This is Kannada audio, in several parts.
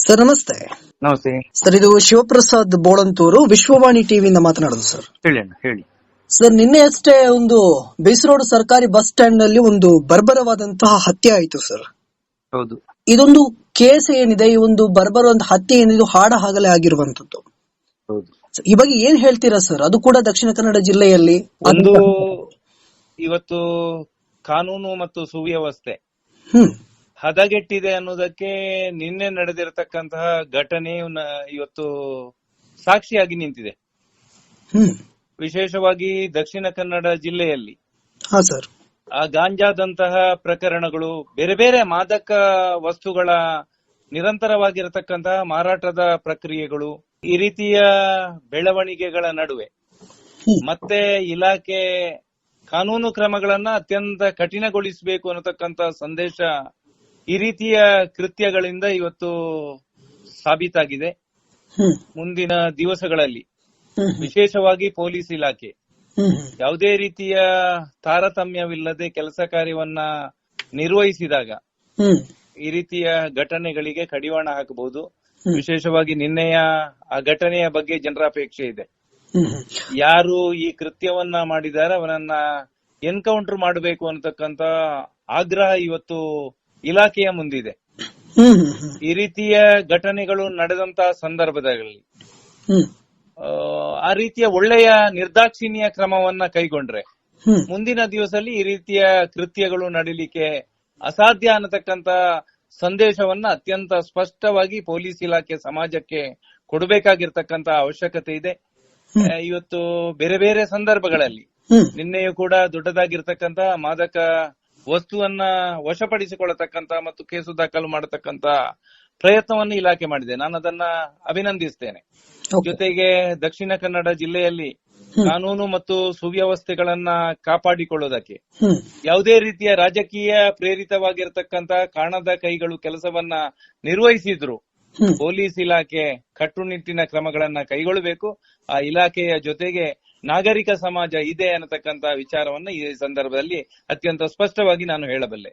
ಸರ್ ನಮಸ್ತೆ. ನಮಸ್ತೆ ಸರ್, ಇದು ಶಿವಪ್ರಸಾದ್ ಬೋಳಂತೂರು, ವಿಶ್ವವಾಣಿ ಟಿವಿಯಿಂದ ಮಾತನಾಡೋದು ಸರ್. ಹೇಳಿ. ಸರ್, ನಿನ್ನೆ ಅಷ್ಟೇ ಒಂದು ಬೇಸರೋಡ್ ಸರ್ಕಾರಿ ಬಸ್ ಸ್ಟ್ಯಾಂಡ್ ನಲ್ಲಿ ಒಂದು ಬರ್ಬರವಾದಂತಹ ಹತ್ಯೆ ಆಯಿತು ಸರ್. ಹೌದು. ಇದೊಂದು ಕೇಸ್ ಏನಿದೆ, ಈ ಒಂದು ಬರ್ಬರವಾದ ಹತ್ಯೆ ಏನಿದೆ ಹಾಡಹಗಲೇ ಆಗಿರುವಂತದ್ದು. ಹೌದು. ಈ ಬಗ್ಗೆ ಏನ್ ಹೇಳ್ತೀರಾ ಸರ್? ಅದು ಕೂಡ ದಕ್ಷಿಣ ಕನ್ನಡ ಜಿಲ್ಲೆಯಲ್ಲಿ ಒಂದು ಇವತ್ತು ಕಾನೂನು ಮತ್ತು ಸುವ್ಯವಸ್ಥೆ ಹದಗೆಟ್ಟಿದೆ ಅನ್ನೋದಕ್ಕೆ ನಿನ್ನೆ ನಡೆದಿರತಕ್ಕಂತಹ ಘಟನೆ ಇವತ್ತು ಸಾಕ್ಷಿಯಾಗಿ ನಿಂತಿದೆ. ವಿಶೇಷವಾಗಿ ದಕ್ಷಿಣ ಕನ್ನಡ ಜಿಲ್ಲೆಯಲ್ಲಿ ಆ ಗಾಂಜಾದಂತಹ ಪ್ರಕರಣಗಳು, ಬೇರೆ ಬೇರೆ ಮಾದಕ ವಸ್ತುಗಳ ನಿರಂತರವಾಗಿರತಕ್ಕಂತಹ ಮಾರಾಟದ ಪ್ರಕ್ರಿಯೆಗಳು, ಈ ರೀತಿಯ ಬೆಳವಣಿಗೆಗಳ ನಡುವೆ ಮತ್ತೆ ಇಲಾಖೆ ಕಾನೂನು ಕ್ರಮಗಳನ್ನ ಅತ್ಯಂತ ಕಠಿಣಗೊಳಿಸಬೇಕು ಅನ್ನತಕ್ಕಂತ ಸಂದೇಶ ಈ ರೀತಿಯ ಕೃತ್ಯಗಳಿಂದ ಇವತ್ತು ಸಾಬೀತಾಗಿದೆ. ಮುಂದಿನ ದಿವಸಗಳಲ್ಲಿ ವಿಶೇಷವಾಗಿ ಪೊಲೀಸ್ ಇಲಾಖೆ ಯಾವುದೇ ರೀತಿಯ ತಾರತಮ್ಯವಿಲ್ಲದೆ ಕೆಲಸ ಕಾರ್ಯವನ್ನ ನಿರ್ವಹಿಸಿದಾಗ ಈ ರೀತಿಯ ಘಟನೆಗಳಿಗೆ ಕಡಿವಾಣ ಹಾಕಬಹುದು. ವಿಶೇಷವಾಗಿ ನಿನ್ನೆಯ ಆ ಘಟನೆಯ ಬಗ್ಗೆ ಜನರ ಅಪೇಕ್ಷೆ ಇದೆ. ಯಾರು ಈ ಕೃತ್ಯವನ್ನ ಮಾಡಿದಾರೆ ಅವನನ್ನ ಎನ್ಕೌಂಟರ್ ಮಾಡಬೇಕು ಅನ್ನತಕ್ಕಂತ ಆಗ್ರಹ ಇವತ್ತು ಇಲಾಖೆಯ ಮುಂದಿದೆ. ಈ ರೀತಿಯ ಘಟನೆಗಳು ನಡೆದಂತಹ ಸಂದರ್ಭದಲ್ಲಿ ಆ ರೀತಿಯ ಒಳ್ಳೆಯ ನಿರ್ದಾಕ್ಷಿಣ್ಯ ಕ್ರಮವನ್ನ ಕೈಗೊಂಡ್ರೆ ಮುಂದಿನ ದಿವಸದಲ್ಲಿ ಈ ರೀತಿಯ ಕೃತ್ಯಗಳು ನಡೀಲಿಕ್ಕೆ ಅಸಾಧ್ಯ ಅನ್ನತಕ್ಕಂತ ಸಂದೇಶವನ್ನ ಅತ್ಯಂತ ಸ್ಪಷ್ಟವಾಗಿ ಪೊಲೀಸ್ ಇಲಾಖೆ ಸಮಾಜಕ್ಕೆ ಕೊಡಬೇಕಾಗಿರ್ತಕ್ಕಂತ ಅವಶ್ಯಕತೆ ಇದೆ. ಇವತ್ತು ಬೇರೆ ಬೇರೆ ಸಂದರ್ಭಗಳಲ್ಲಿ ನಿನ್ನೆಯೂ ಕೂಡ ದೊಡ್ಡದಾಗಿರ್ತಕ್ಕಂತ ಮಾದಕ ವಸ್ತುವನ್ನ ವಶಪಡಿಸಿಕೊಳ್ಳತಕ್ಕಂತ ಮತ್ತು ಕೇಸು ದಾಖಲು ಮಾಡತಕ್ಕಂತ ಪ್ರಯತ್ನವನ್ನು ಇಲಾಖೆ ಮಾಡಿದೆ. ನಾನು ಅದನ್ನ ಅಭಿನಂದಿಸ್ತೇನೆ. ಜೊತೆಗೆ ದಕ್ಷಿಣ ಕನ್ನಡ ಜಿಲ್ಲೆಯಲ್ಲಿ ಕಾನೂನು ಮತ್ತು ಸುವ್ಯವಸ್ಥೆಗಳನ್ನ ಕಾಪಾಡಿಕೊಳ್ಳುವುದಕ್ಕೆ ಯಾವುದೇ ರೀತಿಯ ರಾಜಕೀಯ ಪ್ರೇರಿತವಾಗಿರತಕ್ಕಂತ ಕಾಣದ ಕೈಗಳು ಕೆಲಸವನ್ನ ನಿರ್ವಹಿಸಿದ್ರು ಪೊಲೀಸ್ ಇಲಾಖೆ ಕಟ್ಟುನಿಟ್ಟಿನ ಕ್ರಮಗಳನ್ನ ಕೈಗೊಳ್ಳಬೇಕು. ಆ ಇಲಾಖೆಯ ಜೊತೆಗೆ ನಾಗರಿಕ ಸಮಾಜ ಇದೆ ಅನ್ನತಕ್ಕಂತ ವಿಚಾರವನ್ನ ಈ ಸಂದರ್ಭದಲ್ಲಿ ಅತ್ಯಂತ ಸ್ಪಷ್ಟವಾಗಿ ನಾನು ಹೇಳಬಲ್ಲೆ.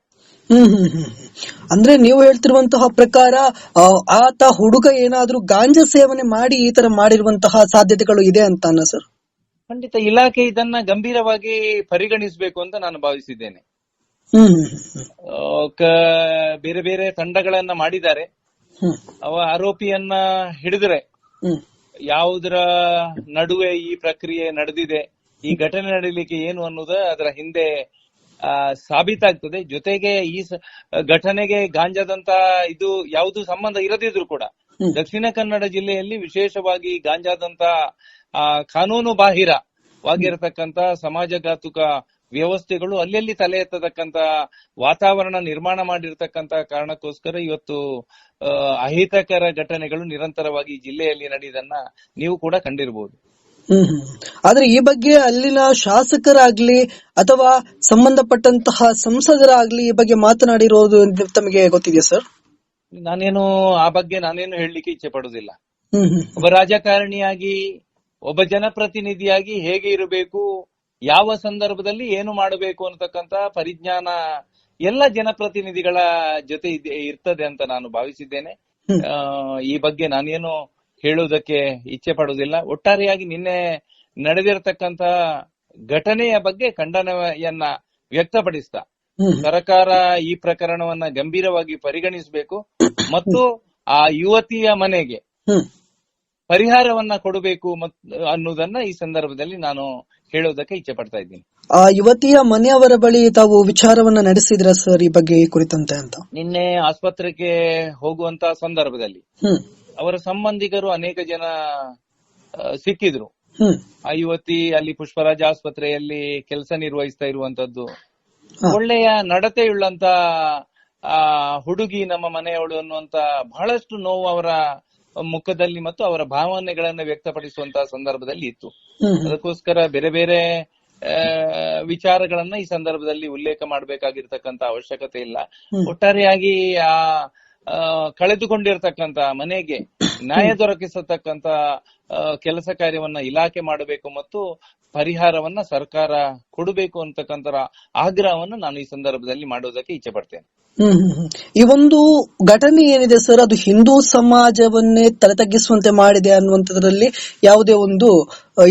ಅಂದ್ರೆ ನೀವು ಹೇಳ್ತಿರುವಂತಹ ಪ್ರಕಾರ ಆತ ಹುಡುಗ ಏನಾದ್ರೂ ಗಾಂಜಾ ಸೇವನೆ ಮಾಡಿ ಈ ತರ ಮಾಡಿರುವಂತಹ ಸಾಧ್ಯತೆಗಳು ಇದೆ ಅಂತಾನ ಸರ್? ಖಂಡಿತ ಇಲಾಖೆ ಇದನ್ನ ಗಂಭೀರವಾಗಿ ಪರಿಗಣಿಸಬೇಕು ಅಂತ ನಾನು ಭಾವಿಸಿದ್ದೇನೆ. ಬೇರೆ ಬೇರೆ ತಂಡಗಳನ್ನ ಮಾಡಿದ್ದಾರೆ. ಅವ ಆರೋಪಿಯನ್ನ ಹಿಡಿದ್ರೆ ಯಾವುದರ ನಡುವೆ ಈ ಪ್ರಕ್ರಿಯೆ ನಡೆದಿದೆ, ಈ ಘಟನೆ ನಡೀಲಿಕ್ಕೆ ಏನು ಅನ್ನೋದು ಅದರ ಹಿಂದೆ ಸಾಬೀತಾಗ್ತದೆ. ಜೊತೆಗೆ ಈ ಘಟನೆಗೆ ಗಾಂಜಾದಂತ ಇದು ಯಾವುದು ಸಂಬಂಧ ಇರದಿದ್ರು ಕೂಡ ದಕ್ಷಿಣ ಕನ್ನಡ ಜಿಲ್ಲೆಯಲ್ಲಿ ವಿಶೇಷವಾಗಿ ಗಾಂಜಾದಂತ ಕಾನೂನು ಬಾಹಿರವಾಗಿರತಕ್ಕಂತ ಸಮಾಜಘಾತುಕ ವ್ಯವಸ್ಥೆಗಳು ಅಲ್ಲಲ್ಲಿ ತಲೆ ಎತ್ತತಕ್ಕಂತ ವಾತಾವರಣ ನಿರ್ಮಾಣ ಮಾಡಿರ್ತಕ್ಕಂತ ಕಾರಣಕ್ಕೋಸ್ಕರ ಇವತ್ತು ಅಹಿತಕರ ಘಟನೆಗಳು ನಿರಂತರವಾಗಿ ಜಿಲ್ಲೆಯಲ್ಲಿ ನಡೆಯುವುದನ್ನ ನೀವು ಕೂಡ ಕಂಡಿರಬಹುದು. ಆದ್ರೆ ಈ ಬಗ್ಗೆ ಅಲ್ಲಿನ ಶಾಸಕರಾಗ್ಲಿ ಅಥವಾ ಸಂಬಂಧಪಟ್ಟಂತಹ ಸಂಸದರಾಗ್ಲಿ ಈ ಬಗ್ಗೆ ಮಾತನಾಡಿರೋದು ತಮಗೆ ಗೊತ್ತಿದೆಯಾ ಸರ್? ಆ ಬಗ್ಗೆ ನಾನೇನು ಹೇಳಲಿಕ್ಕೆ ಇಚ್ಛೆ ಪಡುವುದಿಲ್ಲ. ಒಬ್ಬ ರಾಜಕಾರಣಿಯಾಗಿ, ಒಬ್ಬ ಜನಪ್ರತಿನಿಧಿಯಾಗಿ ಹೇಗೆ ಇರಬೇಕು, ಯಾವ ಸಂದರ್ಭದಲ್ಲಿ ಏನು ಮಾಡಬೇಕು ಅನ್ನತಕ್ಕಂತ ಪರಿಜ್ಞಾನ ಎಲ್ಲ ಜನಪ್ರತಿನಿಧಿಗಳ ಜೊತೆ ಇರ್ತದೆ ಅಂತ ನಾನು ಭಾವಿಸಿದ್ದೇನೆ. ಈ ಬಗ್ಗೆ ನಾನೇನು ಹೇಳುವುದಕ್ಕೆ ಇಚ್ಛೆ ಪಡುವುದಿಲ್ಲ. ಒಟ್ಟಾರೆಯಾಗಿ ನಿನ್ನೆ ನಡೆದಿರತಕ್ಕಂತ ಘಟನೆಯ ಬಗ್ಗೆ ಖಂಡನೆಯನ್ನ ವ್ಯಕ್ತಪಡಿಸ್ತಾ ಸರ್ಕಾರ ಈ ಪ್ರಕರಣವನ್ನ ಗಂಭೀರವಾಗಿ ಪರಿಗಣಿಸಬೇಕು ಮತ್ತು ಆ ಯುವತಿಯ ಮನೆಗೆ ಪರಿಹಾರವನ್ನ ಕೊಡಬೇಕು ಅನ್ನೋದನ್ನ ಈ ಸಂದರ್ಭದಲ್ಲಿ ನಾನು ಹೇಳೋದಕ್ಕೆ ಇಚ್ಛೆ ಪಡ್ತಾ ಇದ್ದೀನಿ. ಆ ಯುವತಿಯ ಮನೆಯವರ ಬಳಿ ತಾವು ವಿಚಾರವನ್ನ ನಡೆಸಿದ್ರ ಸರ್ ಈ ಬಗ್ಗೆ ಕುರಿತಂತೆ ಅಂತ? ನಿನ್ನೆ ಆಸ್ಪತ್ರೆಗೆ ಹೋಗುವಂತ ಸಂದರ್ಭದಲ್ಲಿ ಅವರ ಸಂಬಂಧಿಕರು ಅನೇಕ ಜನ ಸಿಕ್ಕಿದ್ರು. ಆ ಯುವತಿ ಅಲ್ಲಿ ಪುಷ್ಪರಾಜ್ ಆಸ್ಪತ್ರೆಯಲ್ಲಿ ಕೆಲಸ ನಿರ್ವಹಿಸ್ತಾ ಇರುವಂತದ್ದು, ಒಳ್ಳೆಯ ನಡತೆಯುಳ್ಳಂತ ಹುಡುಗಿ ನಮ್ಮ ಮನೆಯವಳು ಅನ್ನುವಂತ ಬಹಳಷ್ಟು ನೋವು ಅವರ ಮುಖದಲ್ಲಿ ಮತ್ತು ಅವರ ಭಾವನೆಗಳನ್ನ ವ್ಯಕ್ತಪಡಿಸುವಂತಹ ಸಂದರ್ಭದಲ್ಲಿ ಇತ್ತು. ಅದಕ್ಕೋಸ್ಕರ ಬೇರೆ ಬೇರೆ ವಿಚಾರಗಳನ್ನ ಈ ಸಂದರ್ಭದಲ್ಲಿ ಉಲ್ಲೇಖ ಮಾಡಬೇಕಾಗಿರ್ತಕ್ಕಂತ ಅವಶ್ಯಕತೆ ಇಲ್ಲ. ಒಟ್ಟಾರೆಯಾಗಿ ಆ ಕಳೆದುಕೊಂಡಿರ್ತಕ್ಕಂತ ಮನೆಗೆ ನ್ಯಾಯ ದೊರಕಿಸತಕ್ಕಂತ ಕೆಲಸ ಕಾರ್ಯವನ್ನ ಇಲಾಖೆ ಮಾಡಬೇಕು ಮತ್ತು ಪರಿಹಾರವನ್ನ ಸರ್ಕಾರ ಕೊಡಬೇಕು ಅಂತಕ್ಕಂಥ ಆಗ್ರಹವನ್ನು ನಾನು ಈ ಸಂದರ್ಭದಲ್ಲಿ ಮಾಡೋದಕ್ಕೆ ಇಚ್ಛೆ ಪಡ್ತೇನೆ. ಈ ಒಂದು ಘಟನೆ ಏನಿದೆ ಸರ್, ಅದು ಹಿಂದೂ ಸಮಾಜವನ್ನೇ ತಲೆತಗ್ಗಿಸುವಂತೆ ಮಾಡಿದೆ ಅನ್ನುವಂಥದ್ರಲ್ಲಿ ಯಾವುದೇ ಒಂದು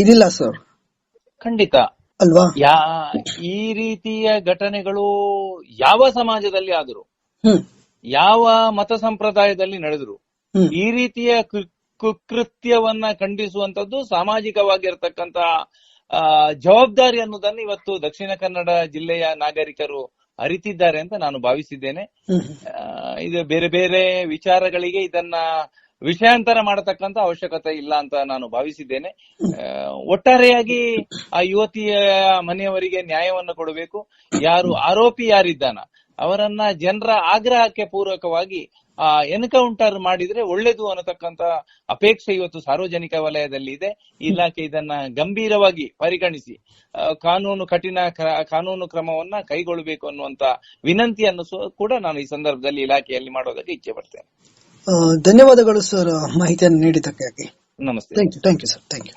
ಇದಿಲ್ಲ ಸರ್. ಖಂಡಿತ ಅಲ್ವಾ? ಈ ರೀತಿಯ ಘಟನೆಗಳು ಯಾವ ಸಮಾಜದಲ್ಲಿ ಆದರೂ, ಯಾವ ಮತ ಸಂಪ್ರದಾಯದಲ್ಲಿ ನಡೆದ್ರು, ಈ ರೀತಿಯ ಕುಕೃತ್ಯವನ್ನ ಖಂಡಿಸುವಂತದ್ದು ಸಾಮಾಜಿಕವಾಗಿರ್ತಕ್ಕಂತ ಜವಾಬ್ದಾರಿ ಅನ್ನೋದನ್ನು ಇವತ್ತು ದಕ್ಷಿಣ ಕನ್ನಡ ಜಿಲ್ಲೆಯ ನಾಗರಿಕರು ಅರಿತಿದ್ದಾರೆ ಅಂತ ನಾನು ಭಾವಿಸಿದ್ದೇನೆ. ಇದು ಬೇರೆ ಬೇರೆ ವಿಚಾರಗಳಿಗೆ ಇದನ್ನ ವಿಷಯಾಂತರ ಮಾಡತಕ್ಕಂತ ಅವಶ್ಯಕತೆ ಇಲ್ಲ ಅಂತ ನಾನು ಭಾವಿಸಿದ್ದೇನೆ. ಒಟ್ಟಾರೆಯಾಗಿ ಆ ಯುವತಿಯ ಮನೆಯವರಿಗೆ ನ್ಯಾಯವನ್ನು ಕೊಡಬೇಕು. ಯಾರು ಆರೋಪಿ ಯಾರಿದ್ದಾನ ಅವರನ್ನ ಜನರ ಆಗ್ರಹಕ್ಕೆ ಪೂರಕವಾಗಿ ಎನ್ಕೌಂಟರ್ ಮಾಡಿದ್ರೆ ಒಳ್ಳೇದು ಅನ್ನತಕ್ಕಂತ ಅಪೇಕ್ಷೆ ಇವತ್ತು ಸಾರ್ವಜನಿಕ ವಲಯದಲ್ಲಿ ಇದೆ. ಇಲಾಖೆ ಇದನ್ನ ಗಂಭೀರವಾಗಿ ಪರಿಗಣಿಸಿ ಕಠಿಣ ಕಾನೂನು ಕ್ರಮವನ್ನ ಕೈಗೊಳ್ಳಬೇಕು ಅನ್ನುವಂತ ವಿನಂತಿಯನ್ನು ಕೂಡ ನಾನು ಈ ಸಂದರ್ಭದಲ್ಲಿ ಇಲಾಖೆಯಲ್ಲಿ ಮಾಡೋದಕ್ಕೆ ಇಚ್ಛೆ ಪಡ್ತೇನೆ. ಧನ್ಯವಾದಗಳು ಸರ್, ಮಾಹಿತಿಯನ್ನು ನೀಡಿದ್ದಕ್ಕಾಗಿ. ನಮಸ್ತೆ. Thank you sir. Thank you.